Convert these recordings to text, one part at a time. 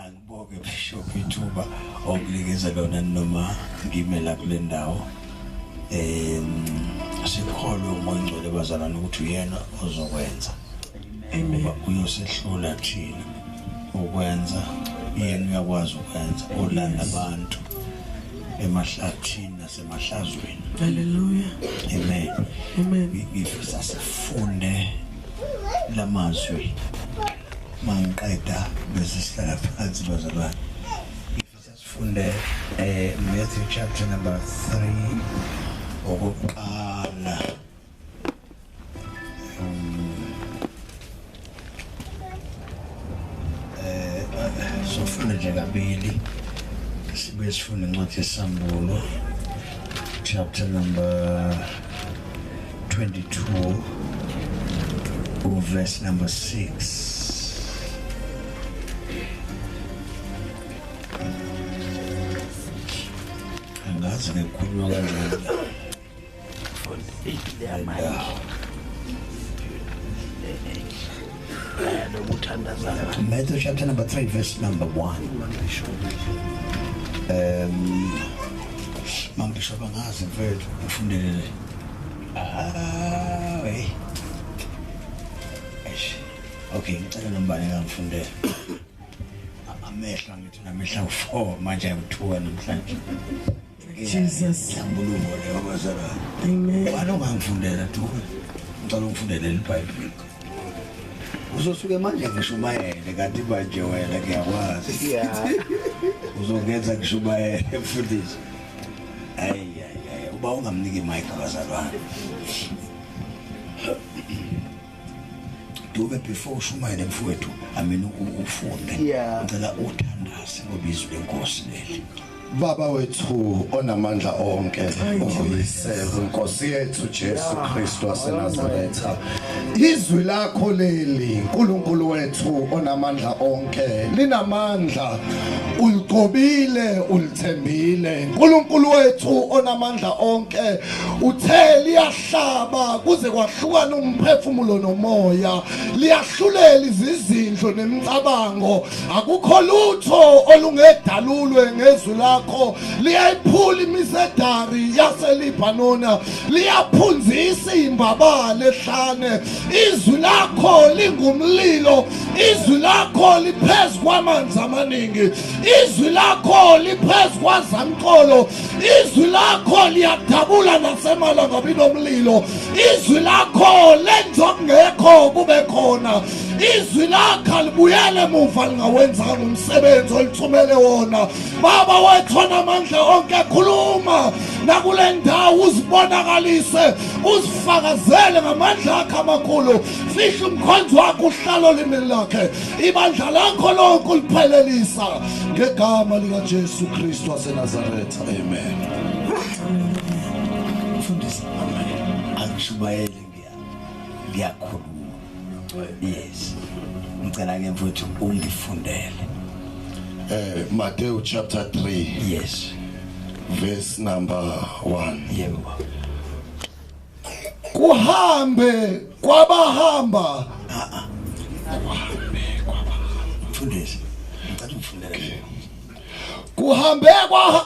Angibonge Bishop ithuba okunikeza lona noma ngimela kule ndawo. Sikholwe umoya ngcwele bazalwane ukuthi uyena ozokwenza. Ngoba uyosehlula thina ukwenza yena uyakwazi ukwenza olanda abantu emahlathini nasemahlazweni. Hallelujah. Amen. Amen. Ngifisa sifunde lamazwi mangiqeda bese sihlala phansi bazalwane. Ngifisa sifunde Matthew chapter number 3 okokuqala. Sofuna nje kabili sibe sifuna incwadi yesambulo chapter number 22 verse number 6. Angazi ngekhulunywa kanjani Matthew chapter number 3 verse number 1. Mangishwa bangazi mfethu ufundele. Okay, ngicela nombane ngangifundele. Amehla ngithi namehla u4 manje ayi2 namhlanje. Jesus. Ngiyambulungo leyo bazalwane. Amen. Bani ongangifundela tu? Ngicela ungifundele iBhayibheli. Uzosuke manje ngishumayele kanti manje wena ngiyakwazi. Yeah. Uzongenza ngishumayele mfundisi. Ay uba ungamniki mic bazalwane. Dube before ushumayele mfowethu amina ufunde. Ngicela uthandaze ngoba izwi lenkosi leli. Baba wethu onamandla onke uyise inkosi yethu Jesu Kristu waseNazaretha izwi lakho leli uNkulunkulu wethu onamandla onke linamandla uligcobile ulithembile uNkulunkulu wethu onamandla onke uthe liyahlaba kuze kwahlukana umphefumulo nomoya liyahlulela izizindlo nemicabango akukho lutho olungedalulwe ngezwi lakho liyayiphula imisedari yaseLibanona liyaphunzisa imbabala ehlane izwi lakho lingumlilo izwi lakho liphezulu kwamanzi amaningi izwi lakho liphezulu kwazamqolo izwi lakho liyadabula nasemalangabini omlilo izwi lakho lenza okungekho kube khona izwi lakho libuyele emuva lingawenzanga umsebenzi olithumele wona baba wethu onamandla onke khuluma nakule ndawo uzibonakalise uzifakazele ngamandla akho amakhulu fihla umkhonzi wakho uhlalo limini lakhe ibandla lakho lonke uliphelelisa ngegama lika Jesu Kristu waseNazaretha amen. Mfundisi angishubayele ngiyakhuluma. Yes. Ngicela ke mfowethu ungifundele. Matthew chapter 3 Yes. verse number 1. Yebo. Kuhambe kwabahamba Mfundisi ngicela ungifundele. kuhambe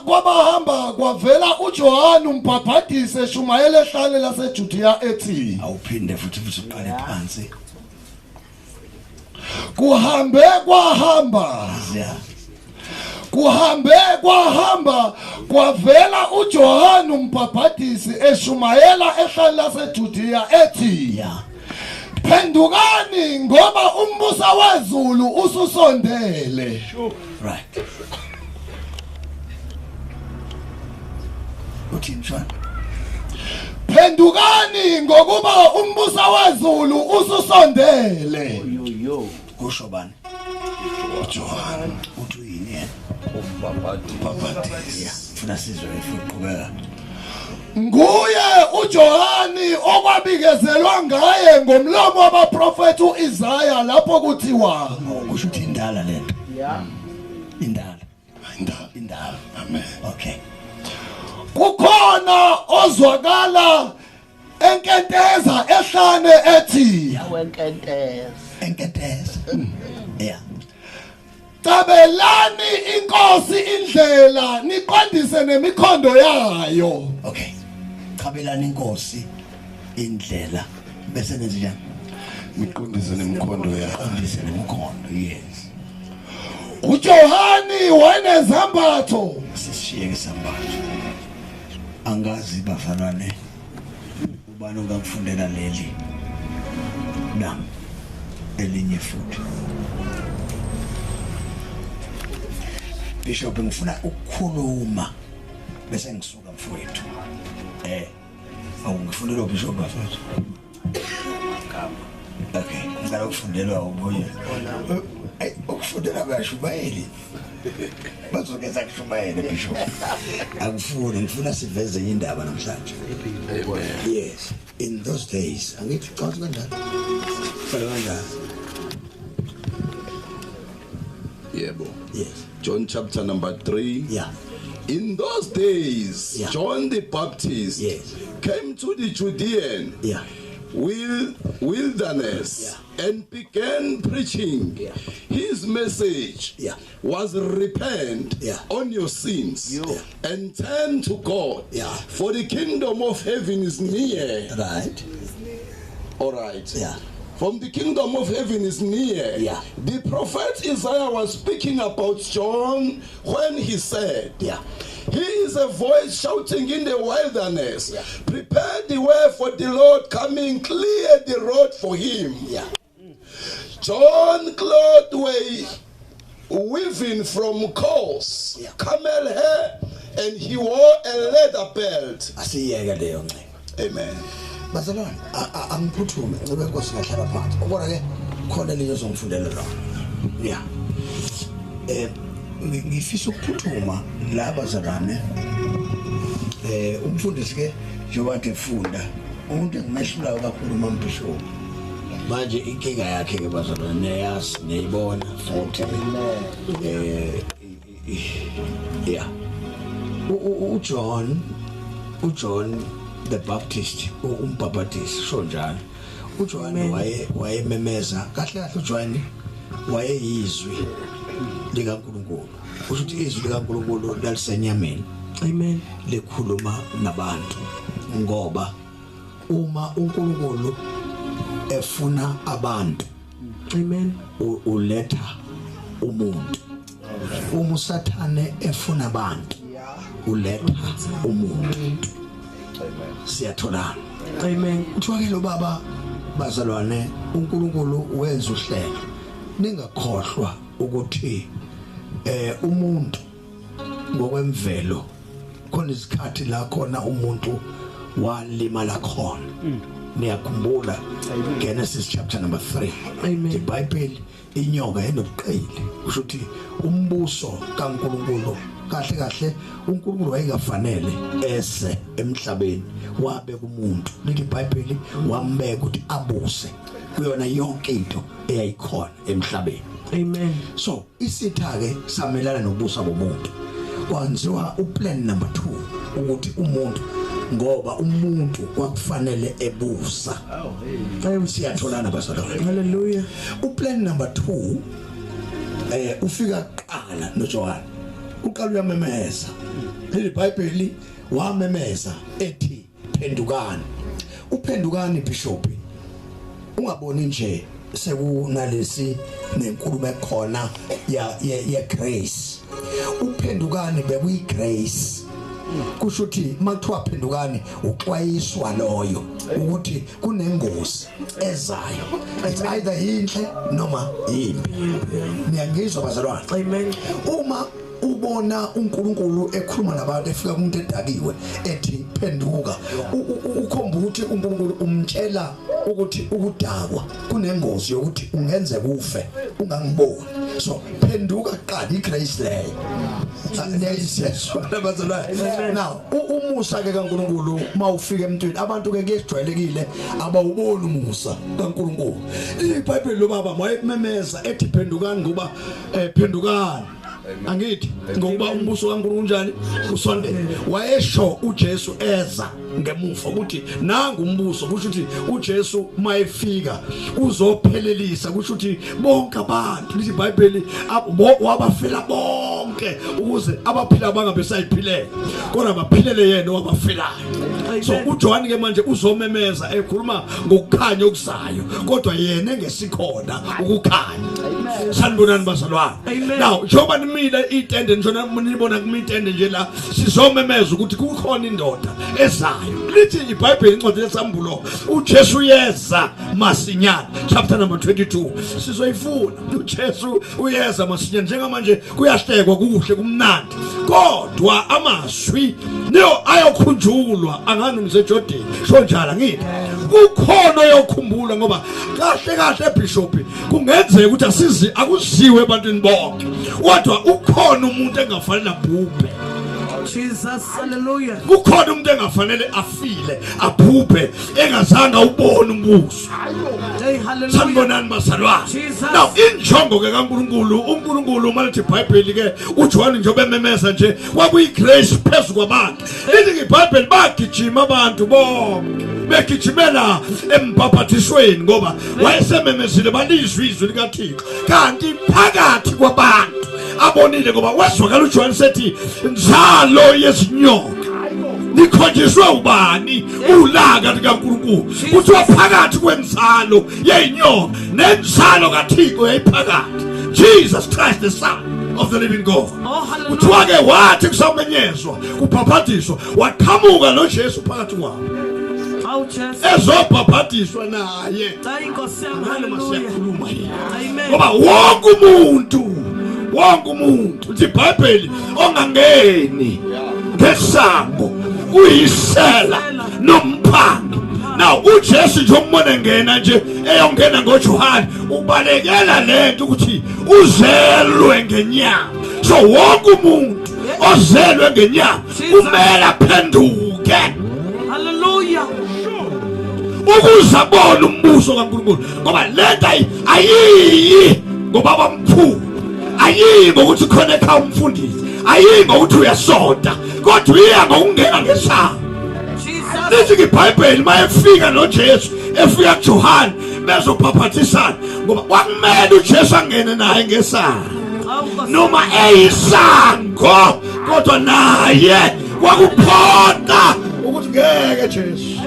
kwabahamba kwavela uJohane umbhaphatisi eshumayela ehlane laseJudiya ethi Awuphinde futhi uqale phansi. kuhambe kwahamba Yeah. kuhambe kwahamba kwavela uJohane umbhaphatisi eshumayela ehlane laseJudiya ethi Yeah. phendukani ngoba umbuso wezulu ususondele. Right. Uthini shwana? Phendukani ngokuba umbuso wezulu ususondele. Kusho bani? uJohane Uthi yini yena? umbhaphatisi Funa sizwe ifuqhubeka. nguye uJohane okwabikezelwa ngaye ngomlomo wabaprofeti uIsaya lapho kuthiwa Kusho ukuthi indala lento. Yeah. Indala. indala amen. Okay. Kukhona ozwakala enkenteza ehlane ethi Yawenkenteza. Enkenteza. Yeah. cabelani inkosi indlela niqondise nemikhondo yayo. Okay, cabelani inkosi indlela bese nenzenjani? Niqondise nemikhondo yayo. Qondise nemikhondo, yes. uJohani wanezambatho. Sishiye isambatho. Angazi bafalwane ubani ongakufundela leli nami elinye futhi. Bishop ngifuna ukukhuluma bese ngisuka mfowethu. Awungifundela Bishop bafethu. Okay, ngicela ukufundelwa ubuye. Ukufundela abashumayeli. Bazokeza kushumayela Bishop. Akufuni, ngifuna siveze indaba namhlanje. Yes, in those days, angithi xa kanjani? Fela kanjani? Yebo. Yes. John chapter number 3. Yeah. In those days, Yeah. John the Baptist Yes. came to the Judean Yeah. wilderness and began preaching. Yeah. His message Yeah. was repent Yeah. on your sins Yeah. and turn to God, Yeah. for the kingdom of heaven is near. Right. All right. Yeah. From the kingdom of heaven is near. Yeah. The prophet Isaiah was speaking about John when he said, Yeah. he is a voice shouting in the wilderness, Yeah. prepare the way for the Lord coming, clear the road for him. Yeah. John clothed were weaving from coarse Yeah. camel hair, and he wore a leather belt. Asiyeke leyo ngxe. Amen. Bazalwane, angiphuthume ngoba inkosi ngahlala phansi. Kodwa ke khona leyo zongifundela lona. Yeah. Ngifisa ukuphuthuma la bazalwane. Umfundisi ke njengoba efunda, umuntu engimehlulayo kakhulu uMbishop. Manje inkinga yakhe ke bazalwane neyazi neyibona futhi. Yeah. uJohn the Baptist, umbaptist sho njalo. uJohn wayememeza kahle kahle. uJohn wayeyizwi likaNkulunkulu. Kusho ukuthi izwi likaNkulunkulu lalisenyameni. Amen. Likhuluma nabantu ngoba uma uNkulunkulu efuna abantu, Amen. uletha umuntu. Uma uSathane efuna abantu, uletha umuntu. Siyatholana. Amen. Kuthiwa ke lo baba bazalwane, uNkulunkulu wenza uhlelo. Ningakhohlwa ukuthi umuntu ngokwemvelo khona isikhathi la khona umuntu walimala khona. Niyakhumbula Genesis chapter number 3. Amen. iBhayibheli inyoka enobuqili. Kusho ukuthi umbuso kaNkulunkulu kahle kahle uNkulunkulu wayekafanele ese emhlabeni, wabeka umuntu. Lithi iBhayibheli wambeka ukuthi abuse kuyona yonke into eyayikhona emhlabeni. Amen. So isitha ke samelana nobusa bomuntu. Kwanziwa uplan number 2 ukuthi umuntu, ngoba umuntu kwakufanele ebusa. Siyatholana bazalwane. Hallelujah. Uplan number 2 ufika kuqala noJohn. Uqala uyamemeza. iBhayibheli wamemeza ethi phendukani. Uphendukani Bishop. Ungaboni nje sekunalesi nenkulumo ekhona ya grace. Uphendukani bekuyi grace. Kusho ukuthi makuthiwa phendukani uxwayiswa loyo ukuthi kunengozi ezayo. It's either inhle noma imbi. Niyangizwa bazalwane? Amen. Uma ubona uNkulunkulu ekhuluma nabantu efika kumuntu edakiwe ethi phenduka, ukhomba ukuthi uNkulunkulu umtshela ukuthi ukudakwa kunengozi yokuthi ungenze kufe ungangiboni. So phenduka qala igrace leyo. Now umusa ke kaNkulunkulu mawufika emntwini, abantu ke kuyejwayelekile abawubona umusa kaNkulunkulu. iBhayibheli lo baba wayememeza ethi phendukani ngoba phendukani angithi ngoba umbuso kaNkulunkulu unjani usondele wayesho uJesu eza ngemuva ukuthi nanga umbuso kusho ukuthi uJesu mayefika uzophelelisa kusho ukuthi bonke abantu lithi iBhayibheli wabafela bonke ukuze abaphila bangabe sayiphilela kodwa baphilele yena wabafilayo. So uJohn ke manje uzomemeza ekhuluma ngokukhanya okuzayo kodwa yena engesikhona ukukhanya. Sanibonani bazalwane. Now njengoba nimile itende njona nibona kumitende nje la sizomemeza ukuthi kukhona indoda ezayo. Lithi iBhayibheli incwadi lesambulo uJesu yeza masinyane chapter number 22 sizoyifuna uJesu uyeza masinyane njengamanje kuyahlekwa kuhle kumnandi kodwa amazwi nayo ayokhunjulwa angani mseJordan shonjala ngithi kukhona yokukhumbula ngoba kahle kahle eBishop kungenzeka ukuthi asizi akuziwe ebantwini bonke kodwa ukhona umuntu engafanele abhubhe. Jesus, hallelujah. Kukhona umuntu engafanele afile abhubhe engazange ubone umbuso. Hey, hallelujah. Sanibonani bazalwane. Now injongo ke kaNkulunkulu uNkulunkulu malithi iBhayibheli ke uJohn njengoba ememeza nje kwakuyigrace phezulu kwabantu. Lithi iBhayibheli bagijima abantu bonke begijimela embhaphathisweni ngoba wayesememezile balizwe izwi likaThixo kanti phakathi kwabantu abonile ngoba wezwakala uJohn sethi njalo yezinyoka nikhonjiswe ubani ulaka likaNkulunkulu kuthiwa phakathi kwenzalo yeinyoka nenzalo kaThixo yayiphakathi Jesus Christ the Son of the living God. Kuthiwa ke wathi kusamenyezwa kuphaphathiswa waqhamuka noJesu phakathi kwabo ezobhaphathiswa naye. Siyakhuluma yena ngoba wonke umuntu uthi iBhayibheli ongangeni ngesango uyisela nomphangi. Now uJesu nje umbone ngena nje eyongena ngoJohane ubalekela lento ukuthi uzelwe ngenyama. So wonke umuntu ozelwe ngenyama kumele aphenduke. Hallelujah. Ukuzabona umbuso kaNkulunkulu ngoba lento ayiyi ngoba bamkhulu ayiyi ngokuthi khona ekhaya umfundisi ayiyi ngokuthi uyasonda kodwa uya ngokungena ngesango. Lithi iBhayibheli mayefika noJesu efika kuJohane bezophaphathisana ngoba kwakumele uJesu angene naye ngesango noma eyisango kodwa naye kwakuphonda ukuthi ngeke Jesu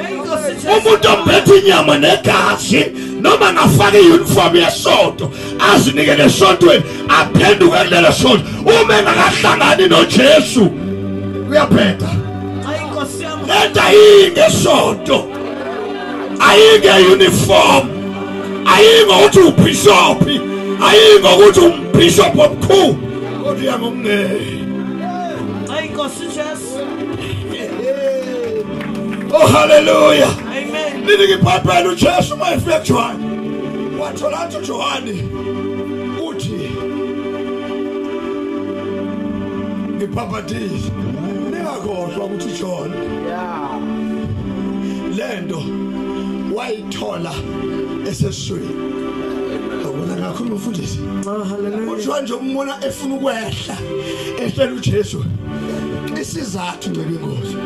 umuntu omphethe inyama negazi noma ngafaka iuniform yesonto azinikele esontweni aphenduke kulelo sonto uma engakahlangani noJesu kuyaphetha. Lento ayingesonto ayinge-uniform ayingokuthi ubhishophi ayingokuthi umbhishophi omkhulu kodwa uyangomngeni. Oh hallelujah. Amen. Lithi iBhayibheli uJesu mayefika kuJohane wathola athi uJohane uthi ngibhaphathize ningakhohlwa ukuthi uJohn lento wayithola esesweni. Ubona kakhulu umfundisi. uJohn nje umbona efuna ukwehla ehlela uJesu isizathu ngeke ingozi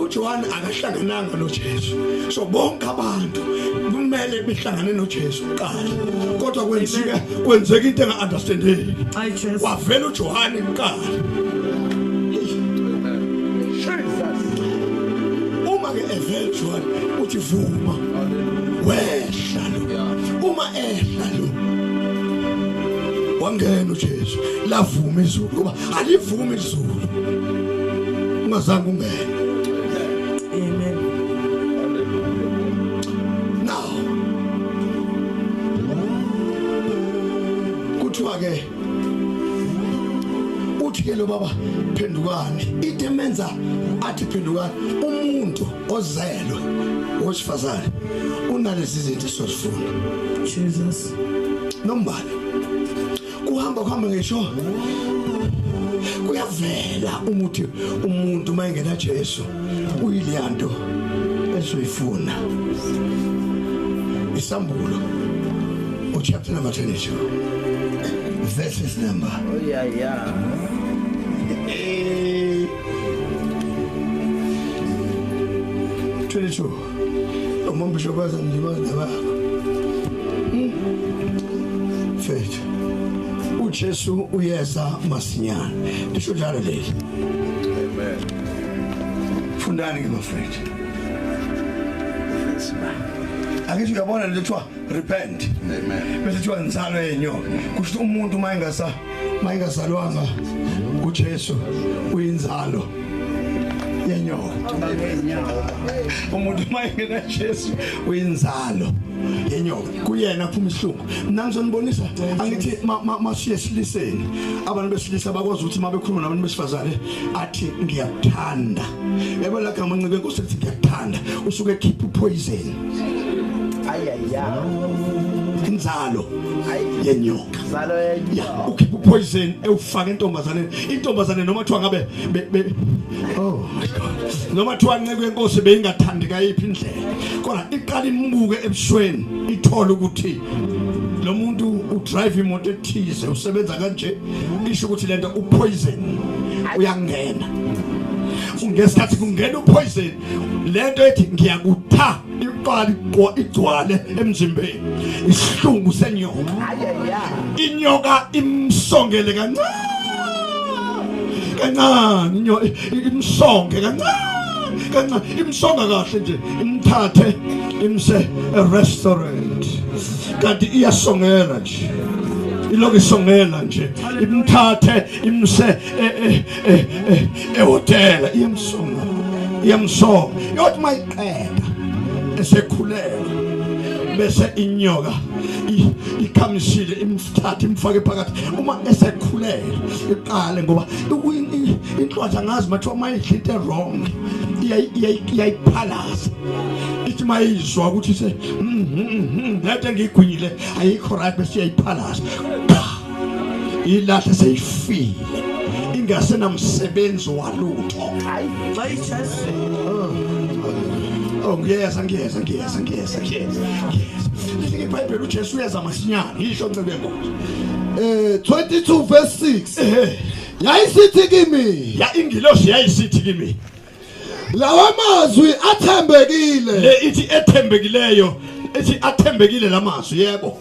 uJohn akahlangananga noJesu. So bonke abantu kumele behlangane noJesu kuqala kodwa kwenzeka into enga-understandeki wavela uJohane kuqala. Uma ke evela uJohn uthi vuma wehla lo uma ehla lo wangena uJesu lavuma izulu ngoba alivumi izulu ungazange ungene. Amen. Now kuthiwa ke uthi ke lo baba phendukani into emenza athi phendukani umuntu ozelwe wesifazane unalezi zinto sosifuna. Jesus nombani kuhamba ngisho kuyavela umuthi umuntu mayengena Jesu uyiliyanto esoyifuna. Isambulo chapter number 22 verses number 22 umbishop wazandibaza nababa faith uJesu uyeza masinyana lisho njalo leli amen fundani ke mafriend akithi uyabona le kuthiwa repent amen bese kuthiwa inzalo yenyoka kusho umuntu mayingasalwanga uJesu uyinzalo yenyoka umuntu mayingena Jesu uyinzalo yenyoka kuyena phuma ihlungu mina ngizonibonisa angithi masiye siliseni abantu besilisa bakwazi ukuthi mabekhuluma nabantu besifazane athi ngiyakuthanda yebo la gama ncike inkosi ethi ngiyakuthanda usuke ekhipha poison ayaya inzalo yenyoka ya ukhipha poison ewufaka intombazane noma kuthiwa ngabe oh my god noma kuthiwa ncike inkosi beyingathandika yiphi indlela kodwa iqala imbuke ebusweni ithola ukuthi lo muntu udrive imoto ethize usebenza kanje isho ukuthi lento upoison uyangena ungesikhathi kungena upoison lento ethi ngiyakutha iqala igcwale emzimbeni isihlungu senyoka inyoka imsongele kancane imsonge kancane imsonga kahle nje imthathe imse restaurant kanti iyasongela nje ilokhu isongela nje imthathe imse ehotela iyamsonga yothi mayiqeda esekhulela bese inyoka ikhamisile imthatha imfake phakathi uma esekhulela iqale ngoba inhlwathi angazi mathiwa mayidlite wrong iyayiphalaza ithi mayizwa ukuthi se lento engiyigwinyile ayikho right bese iyayiphalaza ilahle seyifile ingasenamsebenzi walutho oh ngiyeza iBhayibheli uJesu uyeza masinyana yisho ncebeko 22 verse 6 yayisithi kimi ya ingilosi yayisithi kimi lawa mazwi athembekile le ithi ethembekileyo ethi athembekile lamazwi yebo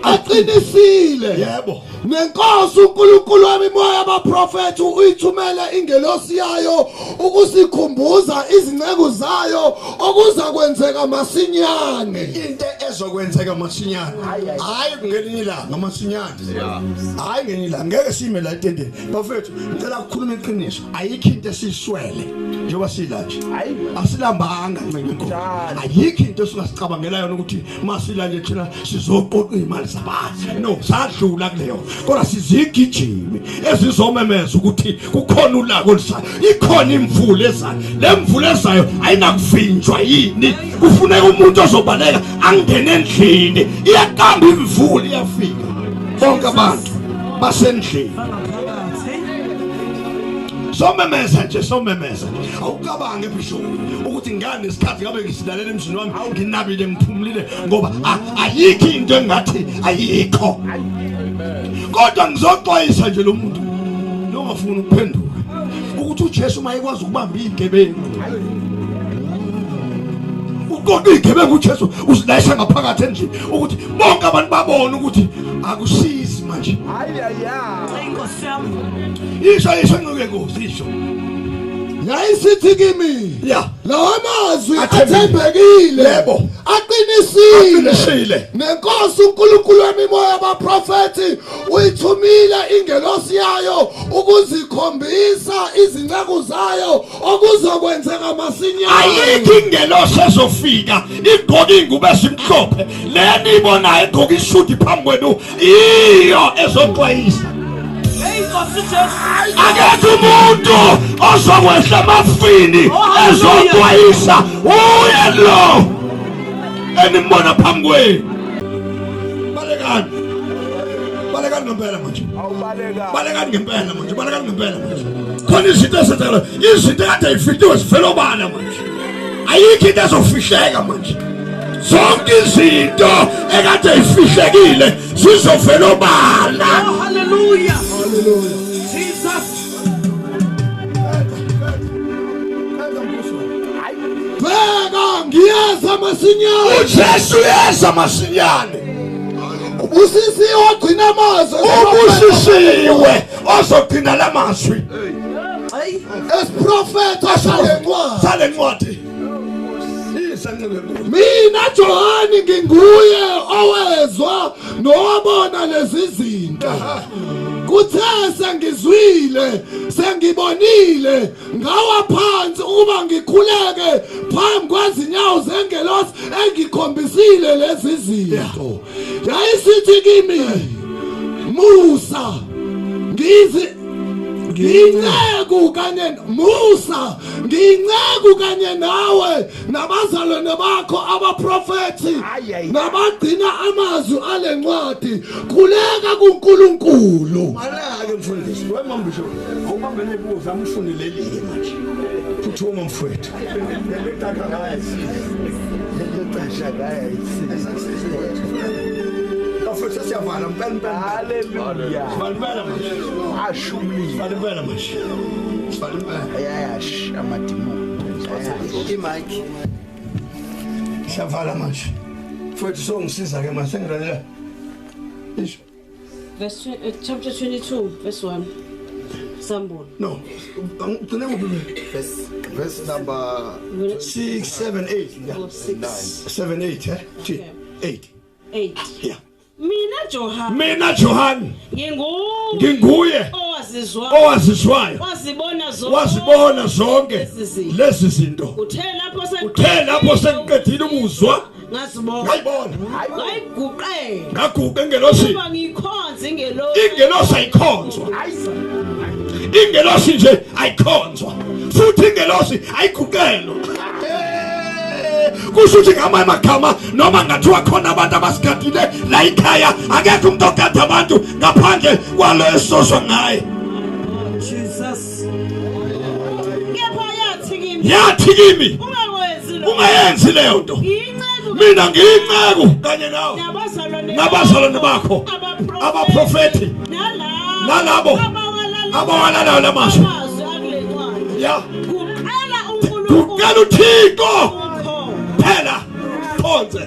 aqinisile yebo nenkosi uNkulunkulu wami moya abaprofeti uyithumele ingelosi yayo ukusikhumbuza izinceku zayo okuza kwenzeka masinyane into ezokwenzeka masinyane hayi kungelinye ilanga masinyane hayi ngenye ilanga ngeke sime la etendeni bafethu ngicela ukukhuluma iqiniso ayikho into esiswele njengoba silanje asilambanga ncenye inkosi ayikho into esingasicabangela yona ukuthi masilanje thina sizoqoqa imali zabantu no sadlula kuleyo kodwa sizigijimi ezizomemeza ukuthi kukhona ulako lisayo ikhona imvula ezayo le mvula ezayo ayinakuvinjwa yini kufuneka umuntu ozobaleka angene endlini iyaqamba imvula iyafika bonke abantu basendlini somemeza awucabange bishop ukuthi ngane isikhathi ngabe ngisilalela emzini wami nginabile ngiphumulile ngoba ayikho into engathi ayikho kodwa ngizoxwayisa nje lo muntu nongafuna ukuphendula ukuthi uJesu mayekwazi ukubamba izigebengu uqoqa izigebengu uJesu usilayisha ngaphakathi endlini ukuthi bonke abantu babone ukuthi akusizi manje Inkosi yami. isho ncike Nkosi isho yayisithi kimi ya lawa mazwi athembekile yebo aqinisile nenkosi uNkulunkulu wami moya abaprofeti uyithumile ingelosi yayo ukuzikhombisa izinceku zayo okuzokwenzeka masinyane ayikho ingelosi ezofika igqoka ingubo esimhlophe leni ibonayo igqoka isudi phambi kwenu iyo ezoxwayisa akekho umuntu ozokwehla amafini ezoxwayisa uye lo enibona phambi kwenu balekani ngempela manje balekani ngempela manje khona izinto ezenzayo izinto kade ayifihliwe sivela obala manje ayikho into ezofihleka manje zonke izinto ekade ayifihlekile zizovela obala Hallelujah. Jesus. bheka ngiyeza masinyane uJesu yeza masinyane ubusisiwe ogcina amazwi ubusisiwe ozogcina lamazwi as prophet sale ncwadi mina Johani nginguye owezwa nowabona lezi zinto kuthe sengizwile sengibonile ngawa phansi ukuba ngikhuleke phambi kwezinyawo zengelosi engikhombisile lezi zinto yayisithi kimi Musa nginceku kanye Musa nginceku kanye nawe nabazalwane bakho abaprofeti nabagcina amazwi ale ncwadi khuleka kuNkulunkulu malaka mfundisi wemambisho awubambene kuza amfuneleli manje kuthoma mfowethu Afethu siyavala mpela. Haleluya. Sivalibela manje. Ashumli. Sivalibela manje. Sivalibela. Ayash amadimoni. Imike. Siyavala manje. Mfowethu songisiza ke manje sengilalela. Isho. Verse chapter 22 verse 1. Sambon. No. The name of the Verse number 6, 7, 8. Yeah. 6. 7, 8, eh? Okay. 8. 8. Yeah. Mina Johani nginguye nginguye owazizwayo wazibona zonke lezi zinto uthe lapho sengiqedile ukuzwa ngayibona ngaguqa ingelosi ayikhonzwa ingelosi nje ayikhonzwa futhi ingelosi ayiguqelwa kusho ukuthi ngamanye amagama noma ngathiwa khona abantu abasigadile la ekhaya akekho umuntu ogada abantu ngaphandle kwalo esoswa ngaye Jesus yathi kimi ungayenzi leyo nto mina ngiyinceku kanye nawe nabazalwane bakho abaprofeti nalabo abawalalayo lamazwi ya kuqala uThixo phela phonze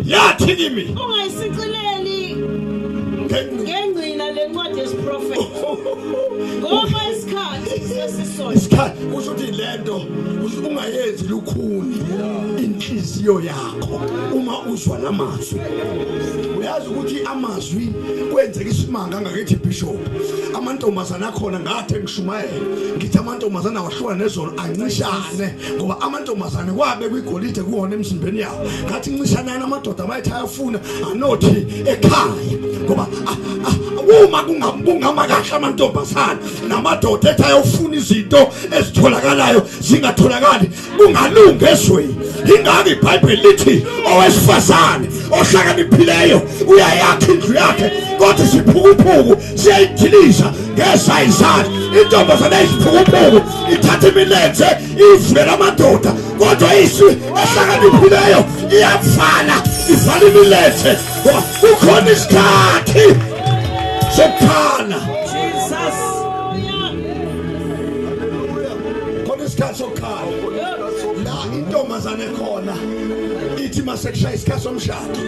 yathi kimi ungayisicileli ngengcina lencwadi yesiphrofethi ngoba isikhathi sesisona isikhathi kusho ukuthi lento ungayenzi lukhuni inhliziyo yakho uma uzwa lamazwi uyazi ukuthi amazwi kwenzeka isimanga ngakithi bishop amantombazana akhona ngathi ngishumayela ngithi amantombazana wahlukana nezolo ancishane ngoba amantombazana kwabe kwigolide kuwona emzimbeni yawo ngathi ncishanana amadoda abayithayafuna anothi ekhaya ngoba uma kungama kahle amantombazana namadoda ethayofuna izinto ezitholakalayo zingatholakali kungalunga ezweni ingakho iBhayibheli lithi owesifazane ohlakaniphileyo uyayakha indlu yakhe kodwa isiphukuphuku siyayidiliza ngesayizana intombazane eziphukuphuku ithatha imilenze ivule amadoda kodwa iswi ehlakaniphileyo iyavala ivala imilenze kukhona isikhathi sokukhala Jesus khona isikhathi sokukhala la intombazane khona ithi masekushaya isikhathi somshado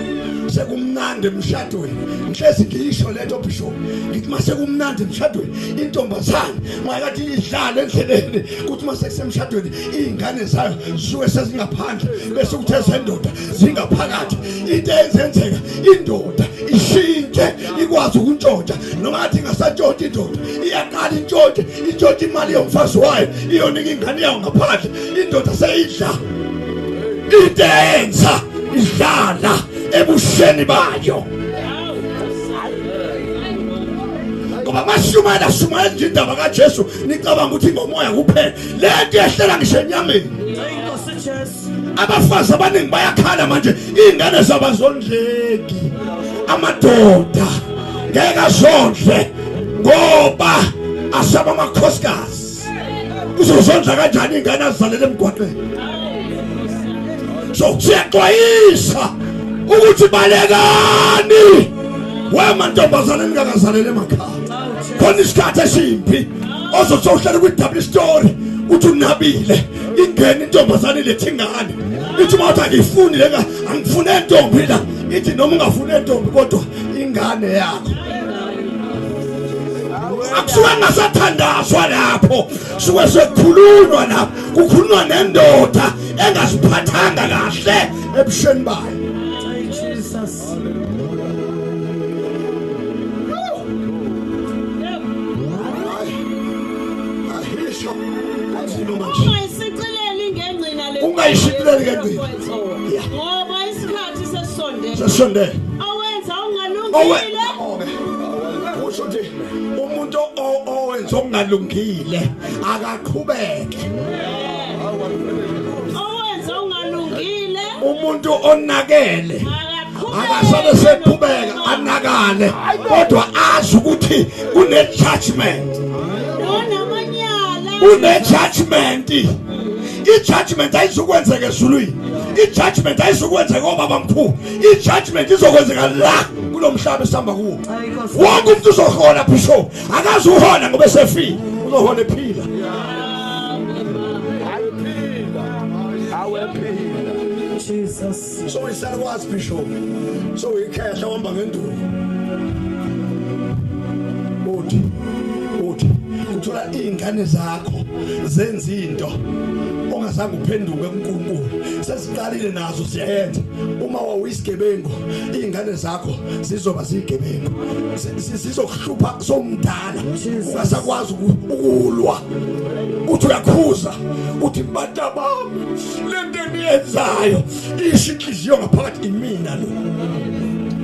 sekumnandi emshadweni ngihlezi ngiyisho lento bishop ngithi masekumnandi emshadweni intombazane mayikathi idlala endleleni ukuthi masekusemshadweni izingane zayo zisuke sezingaphandle bese kuthe zendoda zingaphakathi into ezenzeka indoda ishintshe ikwazi ukuntshontsha noma ngathi ngasantshontsha indoda iyaqala intshontshe imali yomfazi wayo iyonika ingane yayo ngaphandle indoda seyidla intenza idlala ebusheni bayo ngoba mashumayela nje indaba kaJesu nicabanga ukuthi ngomoya kuphela lento yehlela ngisho enyameni abafazi abaningi bayakhala manje izingane zabazondleki amadoda ngeke azondle ngoba asaba amakhosikazi uzozondla kanjani izingane azalele emgwaqeni so siyaxwayisa ukuthi balekani wemantombazane engakazalele emakhaya khona isikhathi esimbi ozohlala kwi-double story uthi unabile ingene intombazane lethingane ithi mawuthi angifuni leka angifune intombi la ithi noma ungafune intombi kodwa ingane yakho akusuka ngasathandazwa lapho suke sekukhulunywa lapho kukhulunywa nendoda engasiphathanga kahle ebusheni bayo. Ungayishicileli ngengcina ngoba isikhathi sesondele sesondele awenza ungalungile usho nje umuntu owenza okungalungile akaqhubeke owenza ungalungile umuntu onakele akasale seqhubeka anakale kodwa azi ukuthi une judgment une judgment. I-judgment ayizukwenzeka ezulwini, i-judgment ayizukwenzeka obaba mkhulu, i-judgment izokwenzeka la kulo mhlaba esihamba kuwo. Wonke umuntu uzohola bishop, akazi uhola ngoba esefile, uzohola ephila. Jesus. So isala kwazi bishop, so ikhehla wamba ngenduku. Uthi uthola ingane zakho zenza into ongazange uphenduke kuNkulunkulu sesiqalile nazo siyenza. Uma wawuyisigebengu ingane zakho zizoba zigebengu, sizokuhlupha somdala ungasakwazi ukulwa. Uthi uyakhuza uthi batabami lento eniyenzayo isho inhliziyo ngaphakathi imina lo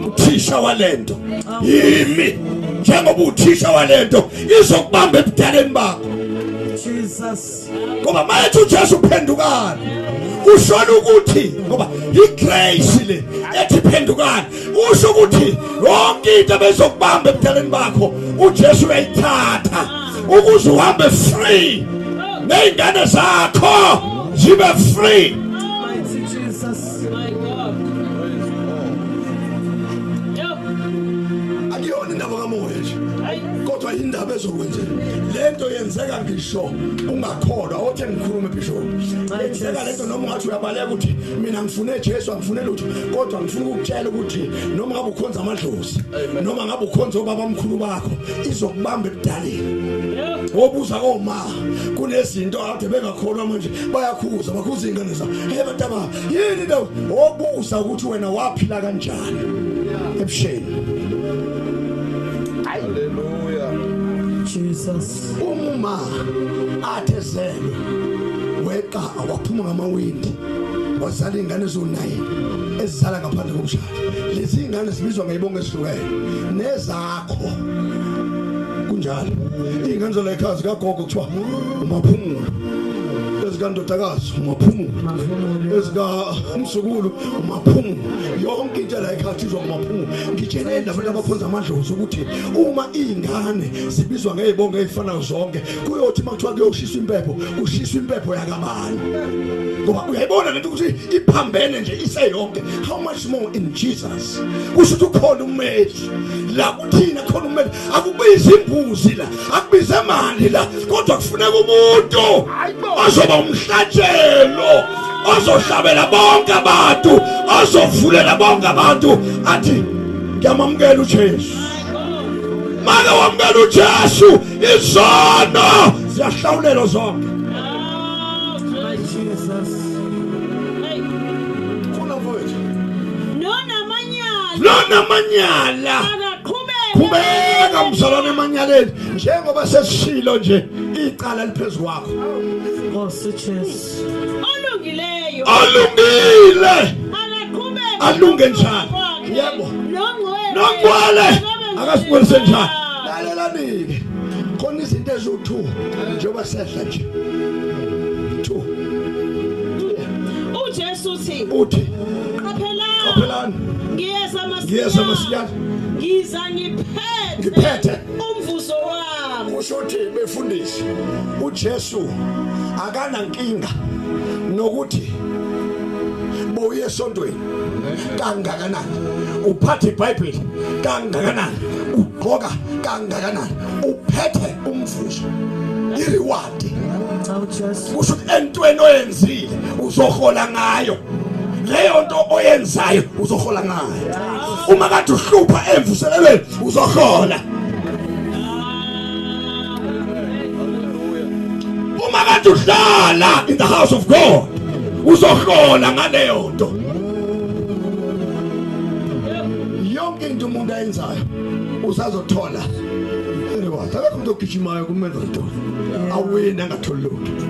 uthisha walento yimi njengoba uthisha walento izokubamba ebudaleni bakho. Jesus ngoba manje uJesu uphendukana usho ukuthi ngoba igrace le ethi phendukana usho ukuthi yonke into bezokubamba ebudaleni bakho uJesu uyayithatha ukuze uhambe free nezingane zakho zibe free. Jesus my God. Akuyona indaba kamoya nje kodwa indaba ezokwenzeka lento yenzeka ngisho ungakholwa othe ngikhulume bishop yenzeka lento noma ungathi uyabaleka ukuthi mina ngifune Jesu angifune lutho kodwa ngifuna ukutshela ukuthi noma ngabe ukhonza amadlozi noma ngabe ukhonza obaba omkhulu bakho izokubamba ebudaleni. Wobuza oma kunezinto ade bengakholwa manje bayakhuza bakhuza ingane zabo hey bataba yini lo wobuza ukuthi wena waphila kanjani ebusheni. Hallelujah. Jesus. Uma athezelwe weqa waphuma ngamawindi wazala ingane zo9 ezizala ngaphandle komshado. Lezi ingane zibizwa ngeyibongo esihlukene nezakho kunjalo. Ingane zola ekhaya zikagogo kuthiwa umaphumulo, ezikandodakazi umaphumulo, ezikaMsukulu umaphumulo, yonke into la ekhaya izwa umaphumulo. Ngitsheleni labantu abakhonza amadlozi ukuthi uma ingane zibizwa ngezibongo ezifanayo zonke kuyothi makuthiwa kuyoshiswa impepho ushiswa impepho yakabani ngoba uyayibona lento ukuthi iphambene nje iseyonke. How much more in Jesus? Kusho ukuthi ukhona ummeli la kuthina khona ummeli akubiza imbuzi la akubiza imali la kodwa kufuneka umuntu ozoba umhlatshelo ozohlabela bonke abantu ozovulela bonke abantu athi ngiyamamukela uJesu. Manje wamukela uJesu izono ziyahlawulelwa zonke. Lona manyala qhubeka mzalwane emanyaleni njengoba sesishilo nje icala liphezulu kwakho. olungileyo Alungile alunge njani yebo nongwale akasibonise njani. Lalelani khona izinto ezo2 njengoba sehla nje 2 uJesu uthi qaphelani ngiyeza masinyane ngiza ngiphethe umvuzo wami. Usho ukuthi befundisi uJesu akanankinga nokuthi boye esontweni kangakanani, uphathe iBhayibheli kangakanani, ugqoka kangakanani, uphethe umvuzo ireward. kusho ukuthi entweni oyenzile uzohola ngayo leyo nto oyenzayo uzohola ngayo uma kade uhlupha emvuselelweni uzohola uma kade uhlala in the house of God uzohola ngaleyo nto yonke into umuntu ayenzayo usazothola wathi akekho umuntu ogijimayo kumele uthola awina ngatholi lutho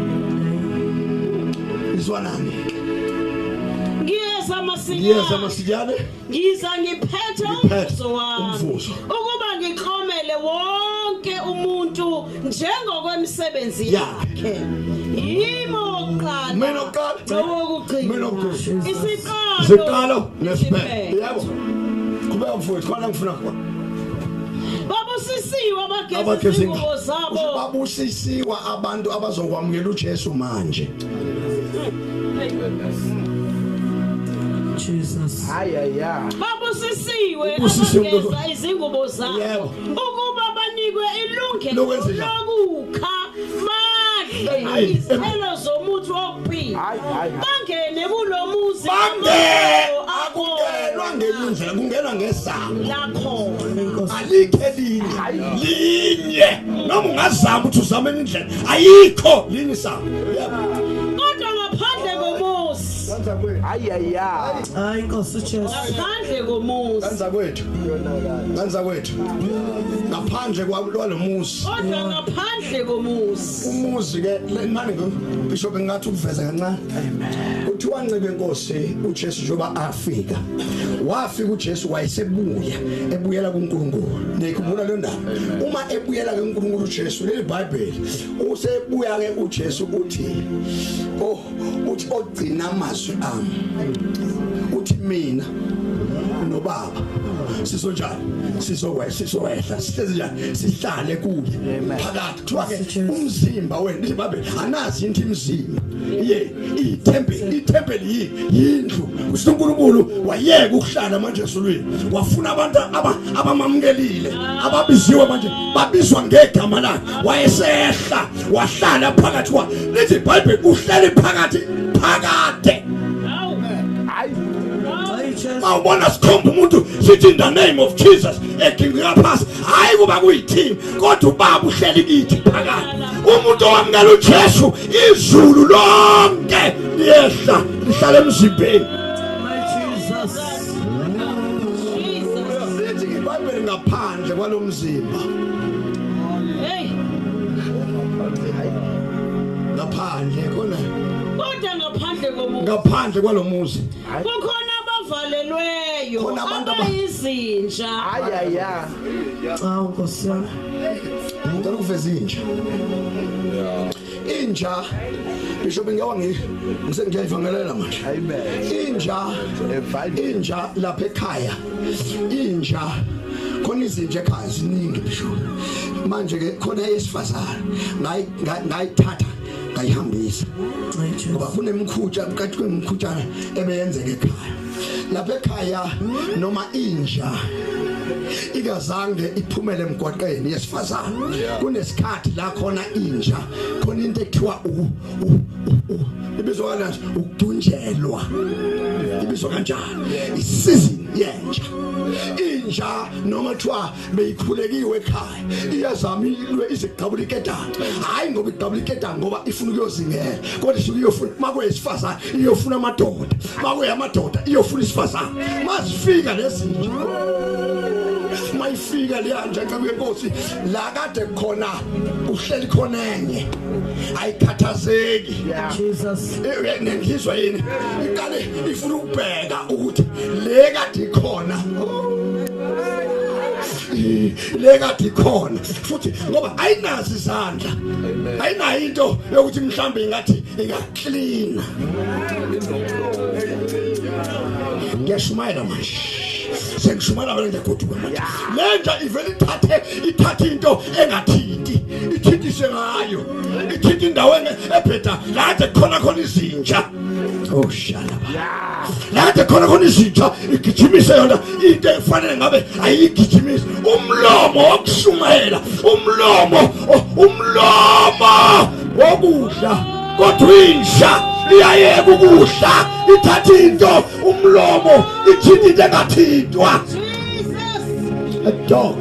izwanani ngiyeza masinyane ngiza ngiphethe umvuzo wami ukuba ngiklomele wonke umuntu njengokwemisebenzi yakhe yimo oqala mina oqala isiqalo nesiphe yabo kube mfowethu khona ngifuna khona babusisiwe abagezi ingubo zabo babusisiwe abantu abazokwamukela uJesu manje Jesus. babusisiwe abageza izingubo zabo ukuba banikwe ilungelo lokukha madle izithelo zomuthi wokuphila bangene kulomuzi akungenwa ngenyindlela kungenwa ngesango lakho alikhe linye noma ungazama ukuthi uzame indlela ayikho linye isango kodwa ngaphandle komuzi Hayi Nkosi Jesu. ngaphandle komuzi kanza kwethu ngaphandle kwalomuzi kodwa ngaphandle komuzi umuzi ke manje bishop ngathi ukuveza kancane kuthiwa ncebe Nkosi uJesu njoba afika wafika uJesu wayesebuya ebuyela kuNkulunkulu nekubona le ndaba uma ebuyela kuNkulunkulu uJesu leli Bible usebuya ke uJesu uthi uthi ogcina amazwi ami uthi mina nobaba sizonjani sizowehla sihlezi sihlale kuye phakathi kuthiwa ke umzimba wena iBhayibheli anazi into imzimba itempeli yindlu uNkulunkulu wayeka ukuhlala manje esolweni wafuna abantu abamamukelile ababiziwe manje babizwa ngegama lakhe wayesehla wahlala phakathi kwa lithi iBhayibheli uhlele phakathi mawubona sikhomba umuntu sithi in the name of Jesus ekingika phasi hayi kuba kuyithini kodwa ubaba uhleli kithi phakathi umuntu owamukela uJesu izulu lonke liyehla lihlala emzimbeni lithi iBhayibheli ngaphandle kwalomzimba ngaphandle khona kodwa ngaphandle kwalomuzi kukhona abavalelweyo abayizinja Hawu Nkosi yami. ngicela ukuveza inja bishop ngisengiyayivangelela manje inja lapha ekhaya inja khona izinja ekhaya ziningi bishop manje ke khona esifazana ngayithatha ngayihambisa ngoba kunemkhutsha phakathi kwemkhutshana ebeyenzeka ekhaya lapha ekhaya noma inja ikazange iphumele emgwaqeni yesifazana kunesikhathi la khona inja khona into ekuthiwa ibizwa kanjani ukudunjelwa ibizwa kanjani isizini yenja inja noma kuthiwa beyikhulekiwe ekhaya iyazamilwe izigqabula iketanga hayi ngoba igqabula iketanga ngoba ifuna ukuyozingela kodwa iyofuna makuyesifazana iyofuna amadoda makuyamadoda iyofuna isifazana masifika lezinja mayifika leyanja kaNkosi la kade khona uhleli khona enye ayikhathazeki Jesus. ngizwa yini iqale ifuna ukubheka ukuthi le kade khona le kade khona futhi ngoba ayinazi izandla ayinayo into yokuthi mhlambe ingathi ingaclean ngiyashumayela manje sengishumana wena ngiyagoduka manje lenja ivele ithathe into engathinti ithintise ngayo ithinta indawo ebheda lade khona izinja shalaba lade khona izinja igijimise yona into efanele ngabe ayigijimisi umlomo wokushumayela umlomo wokudla kodwa inja iyayeka ukudla ithatha into umlomo ithinta into engathintwa a dog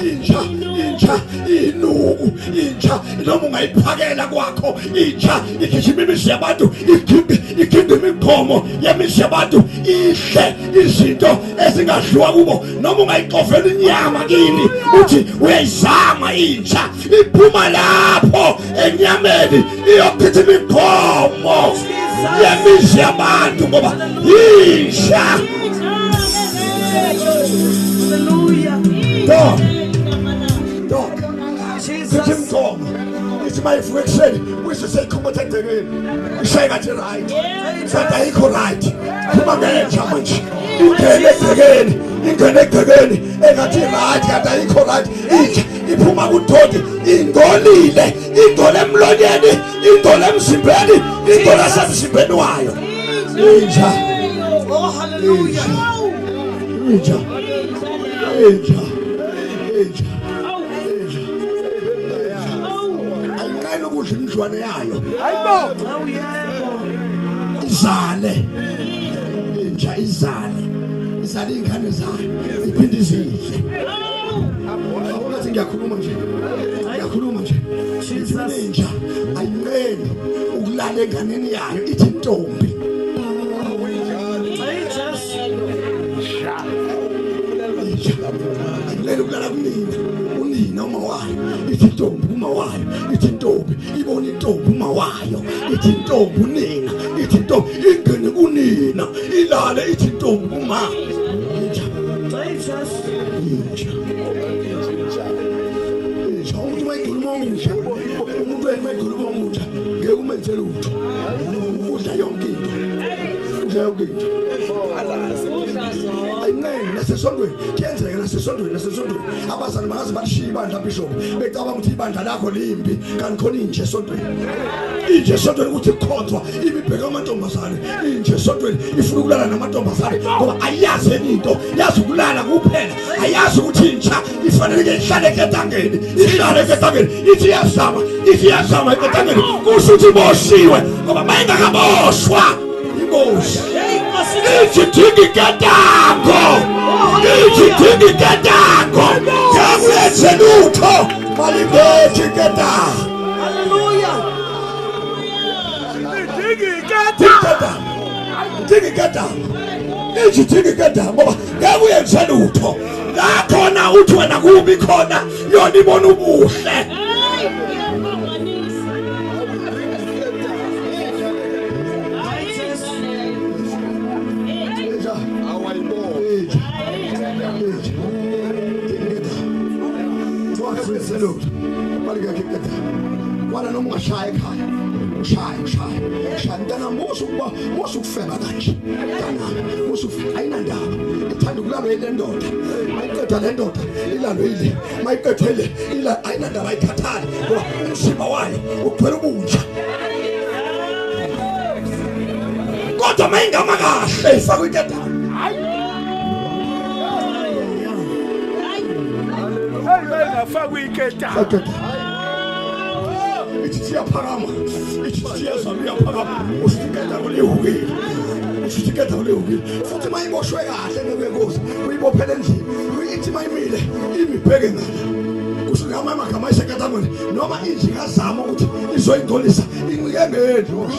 inja inuku inja noma ungayiphakela kwakho inja igijima imizi yabantu ikhiphe imikhomo yemizi yabantu ihle izinto ezingadliwa kubo noma ungayixovela inyama kini uthi uyayizama inja iphuma lapho enyameni iyophetha imikhomo yemizi yabantu ngoba inja. Dog. Sithi mthomo. Ithi mayivuka ekuseni uyise communicate again. Ishayeka nje right. Sathi ayikho right. Kuma ngenja manje. Ingene egcekeni engathi right kanti ayikho right. Ithi iphuma kuDodi ingolile, ingole emlonyeni, ingole emzimbeni, ingole asemzimbeni wayo. Inja. Oh hallelujah. Inja. Ayikho ukudla imjwane yayo. Hayibo. Izale. Inja izale ingane zayo. Iphinde izidle. Awunathi ngiyakhuluma nje. Inja ayinqeni ukulala enganeni yayo ithi intombi. Lelo kulala unina uma wayo ithi intombi uma wayo ithi intombi ibona intombi uma wayo ithi intombi unina ithi intombi ingene kunina ilale ithi intombi uma inja umuntu mayikhuluma umutsha ngeke umenzele utho udla yonke into ayinene nasesondweni kuyenzeka nasesondweni abazali bangaze balishiya ibandla bishop becabanga ukuthi ibandla lakho limbi kanti khona inje esondweni ukuthi kukhonzwa ibibheka amantombazane inje esondweni ifuna ukulala namantombazane ngoba ayazi into yazi ukulala kuphela ayazi ukuthi inja ifanele ihlale eketangeni ithi iyazama eketangeni kusho ukuthi iboshiwe ngoba mayingakaboshwa iboshi Ichitiki katango Kamuyenze lutho Malibethi katango Hallelujah. Ichitiki katango Kamuyenze lutho La khona uthi wena kubi khona yona ibona ubuhle Wala noma ungashaya ekhaya ushaya mntana musu kufeba kanje mntana musu ayinandaba ithanda ukulala ile ndoda ayiqeda le ndoda ilalo ile mayiqedele ila ayinandaba ayikhathali ngoba umzimba wayo uphela ubunja kodwa mayingama kahle ifakwe iketana Ngafakwa iketana ithi yaphakama ithi yaphakama usikela kulehukile futhi mayiboshwe kahle ngebenkosi uyibophele endlini uyithi mayimile imibheke ngala kusuka amagama ayisekatamweni noma inji ngazama ukuthi izoyingcolisa incike ngendlu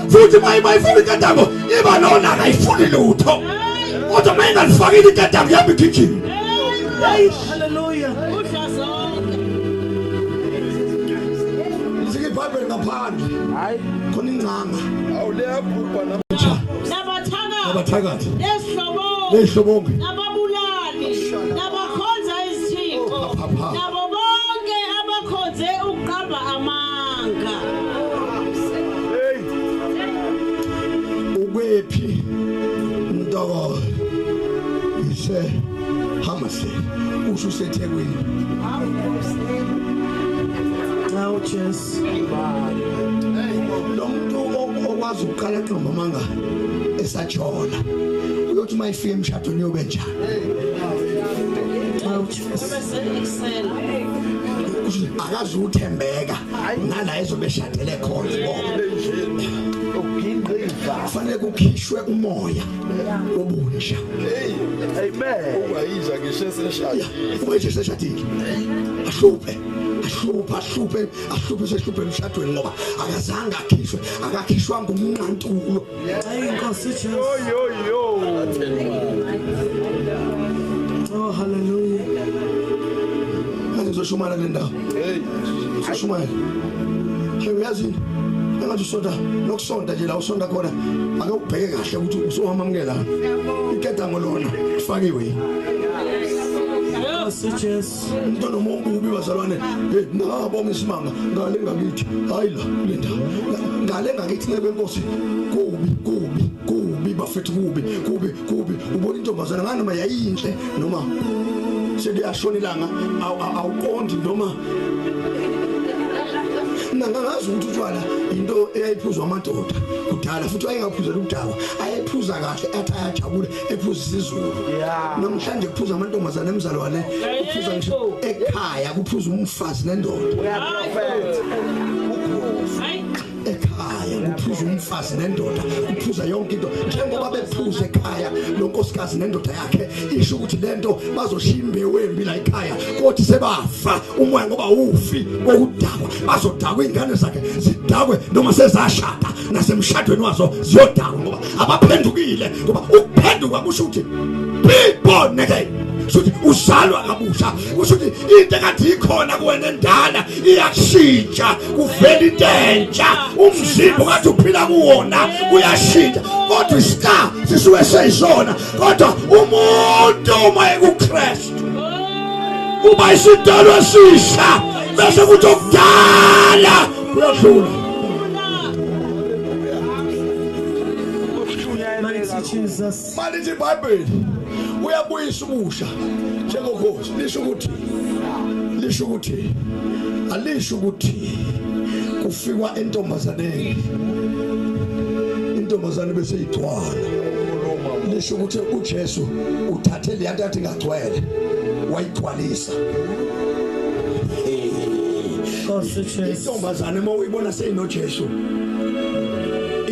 futhi mayifuna iketamo iba nona akayifuni lutho kodwa mayingalifakile iketamo yami igijima Hallelujah. Bible ngaphandle hayi khona ingcanga awuleyabhubha nabathakathi lehlobonke nababulali nabakhonza izithixo nabo bonke abakhonze ukuqamba amanga ubephi mntoko ise hamase usho sethekwini Now just lo muntu uyakwazi ukuqala ntombi amanga esatshola uyothi mayifika emshadweni yobe njani akazi uthembeka nala ezobeshadele khona kufanele kukhishwe umoya obunja Amen. Uyayiza ngisho seshaya. uwethe seshadile ahluphe seshuphe emshadweni ngoba akazange akakhishwa ngumnqantulo Hayi inkosi Jesu. Yo. Oh hallelujah. manje uzoshumana le ndawo uzoshumana uyazi engathi usonta nokusonta nje la usonta khona ake ubheke kahle ukuthi usohamamukela ikedango lona kufakiwe Inkosi Jesu. umuntu nomuntu ubi bazalwane nabonga isimanga ngale ngakithi hayi la kule ndawo ngale ngakithi nebe inkosi kubi bafethu kubi ubona intombazana ngani noma yayinhle noma sekuyashona ilanga awuqondi noma nangazi ukuthi utshwala into eyayiphuzwa amadoda kudala futhi ayengaphuzela udaba ayephuza kahle athi ayajabule ephuza isizulu namhlanje kuphuza amantombazana emzalwane kuphuza ngisho ekhaya kuphuza umfazi nendoda ekhaya kuphuza umfazi nendoda kuphuza yonke into njengoba bephuza ekhaya lonkosikazi nendoda yakhe isho ukuthi lento bazoshiya imbewu embi la ekhaya kodwa sebafa umoya ngoba ufi kokudakwa bazodakwa ingane zakhe zidakwe noma sezashada nasemshadweni wazo ziyodakwa ngoba abaphendukile ngoba ukuphenduka kusho ukuthi be born again suthi uzalwa kabusha usuthi into ekade ikhona kuwena endala iyashintsha kuvela into entsha umzimba kade uphila kuwona uyashintsha kodwa isika sisuke seyizona kodwa umuntu uma ekuKristu uba isidalwa esisha bese kuthi okudala kuyadlula Mighty Jesus. malithi iBhayibheli uyabuyisa ubusha njengokhosi lisho ukuthi alisho ukuthi kufikwa entombazaneni intombazane bese igcwala lisho ukuthi uJesu uthathe le nto yathi ngagcwele wayigcwalisa Inkosi Jesu. intombazane uma uyibona seyinoJesu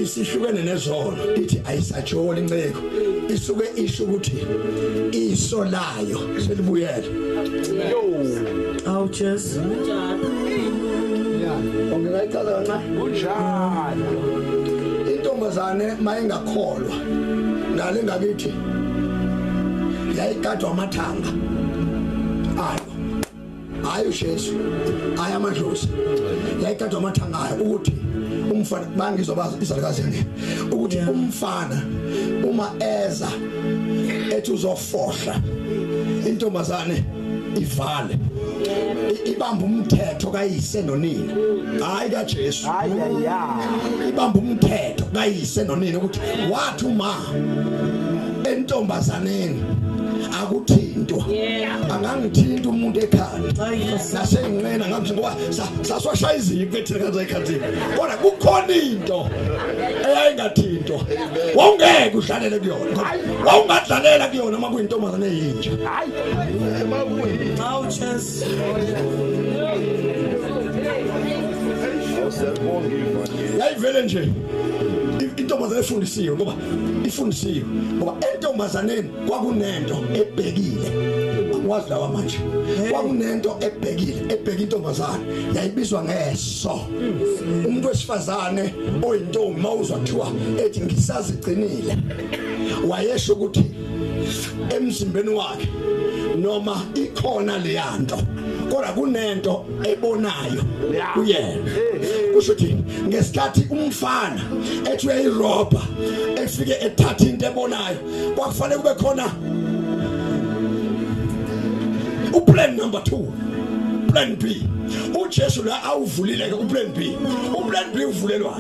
isihlukene nezono ithi ayisajoli inceko isuke isho ukuthi iso layo selibuyela Oh Jesu. ongekayicala kancane intombazane mayengakholwa ngale ngakithi yayigadwa amathanga ayo Jesu ayamadlozi yayigadwa amathanga ayo ukuthi umfana bangizobaza izalikazi yami ukuthi umfana uma eza ethi uzofohla intombazane ivale ibamba umthetho kayise nonina hayi kaJesu ibamba umthetho kayise nonina ukuthi wathi uma entombazaneni akuthintwa angangithinta umuntu ekhaya nasengqena ngamthi ngoba saswashaya iziko ethina kanza ekhathini kodwa kukhona into eyayingathintwa wongeke udlalele kuyona wawungadlalela kuyona uma kuyintombazane eyintsha Oh Jesu. yayivele nje intombazane efundisiwe ngoba entombazaneni kwakunento ebhekile akwazi lawa manje kwakunento ebheka intombazane yayibizwa ngeso umuntu wesifazane oyintombi mawuzwa kuthiwa ethi ngisazigcinile wayesho ukuthi emzimbeni wakhe noma ikhona leyanto kodwa kunento ebonayo kuyena kusho ukuthi ngesikhathi umfana ethi uyayirobha efike ethatha into ebonayo kwakufanele kube khona uplan number 2 plan B uJesu la awuvulile ke uplan B uvulelwa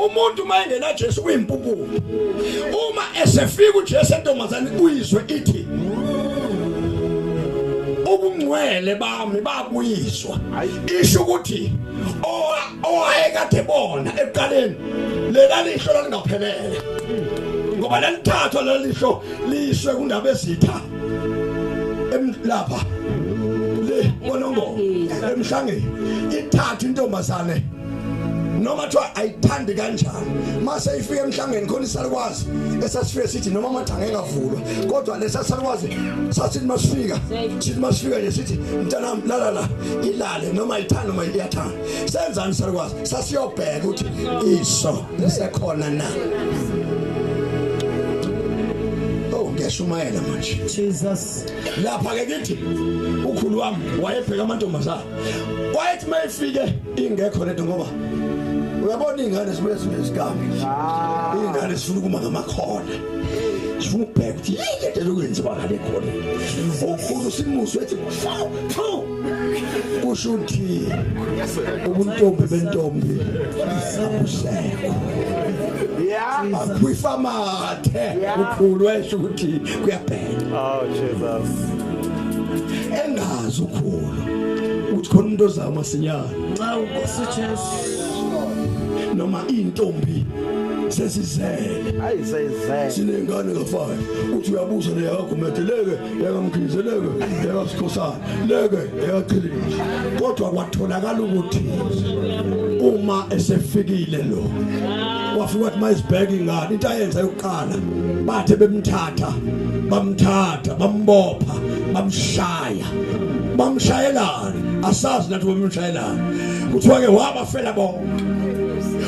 umuntu mayengena Jesu uyimpuphu uma esefika uJesu entombazane uyizwe ithi ubungcwele bami babuyiswa isho ukuthi owayekade bona eqaleni lela lisho lalingaphelele ngoba lalithathwa lalisho lishwe kundaba ezitha lapha le bonongo emhlangeni ithatha intombazane noma kuthiwa ayithandi kanjani mase ifika emhlangeni khona isalukwazi esasifike sithi noma amathanga engavulwa kodwa lesasalukwazi sasithi masifika nje sithi mntanami la ilale noma ayithandi noma iyathanda senzani isalukwazi sasiyobheka ukuthi iso lisekhona na ngeshumayela manje Jesus lapha ke kithi ukhulu wami wayebheka amantombazana wayethi mayifike ingekho lento ngoba uyabona ingane zibuye zinesigaba ingane zifuna ukuma ngamakhona sifuna ukubheka ukuthi yini into okwenziwa ngale khona ukhulu simuzwe ethi kusho ukuthi ubuntombi bentombi abusekho akuyifamathe ukhulu wesho ukuthi kuyabheka Oh, Jesus. engazi ukhulu uthi khona umuntu ozama sinyana awu Nkosi Jesu noma intombi sesizele Ayisayizele. sinengane ngafana uthi uyabuza le yakho medeleke yakamkhizeleke yakasikhosana leke yakaqhilile kodwa kwatholakala ukuthi uma esefikile lo wafika wathi mayisibheka ingane into ayenza yokuqala bathe bamthatha bambopha bamshayelana asazi nathi bamshayelana kuthiwa ke wabafela bonke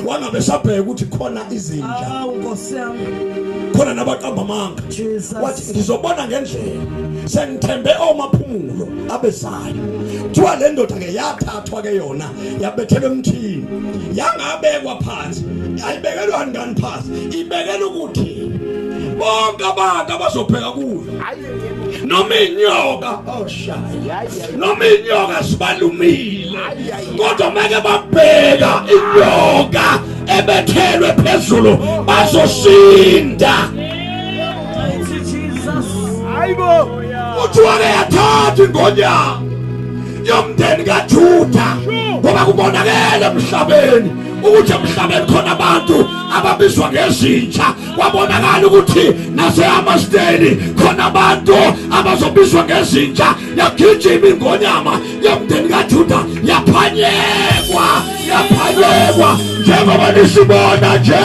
wangabe sabheka ukuthi khona izinja awu Nkosi yami khona nabaqamba amanga Jesus wathi ngizobona ngendlela sengithembe omaphumulo abezayo kuthiwa le ndoda ke yathathwa ke yona yabethelwa emthini yangabekwa phansi ayibekelwa ngani phansi ibekelwa ukuthi bonke abantu abazobheka kuyo noma inyoka noma inyoka sibalumile kodwa make babheka inyoka ebethelwe phezulu bazosinda Hayibo. uthiwa yathatha ingonyama yomndeni kaJuda ngoba kubonakala emhlabeni ukuthi emhlabeni khona abantu ababizwa ngezinja kwabonakala ukuthi nase-Amasteli khona abantu abazobizwa ngezinja yagijima ingonyama yomndeni kaJuda yaphanyekwa njengoba nisibona nje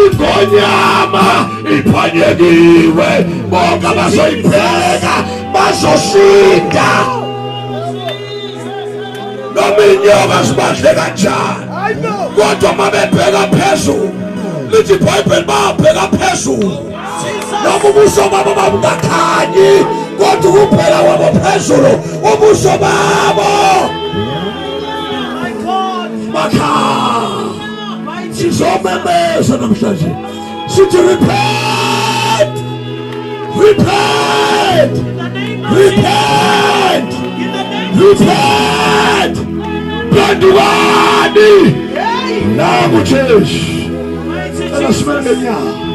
ingonyama iphanyekiwe bonke abazoyibheka bazosinda noma inyoka zibahle kanjani kodwa mabebheka phezulu lithi iBhayibheli babheka phezulu noma ubuso babo babungakhanyi kodwa ukuphela wabo phezulu ubuso babo makha sizomemeza namhlanje sithi repent Plandukani nangu Jesu. Asimele nyawo.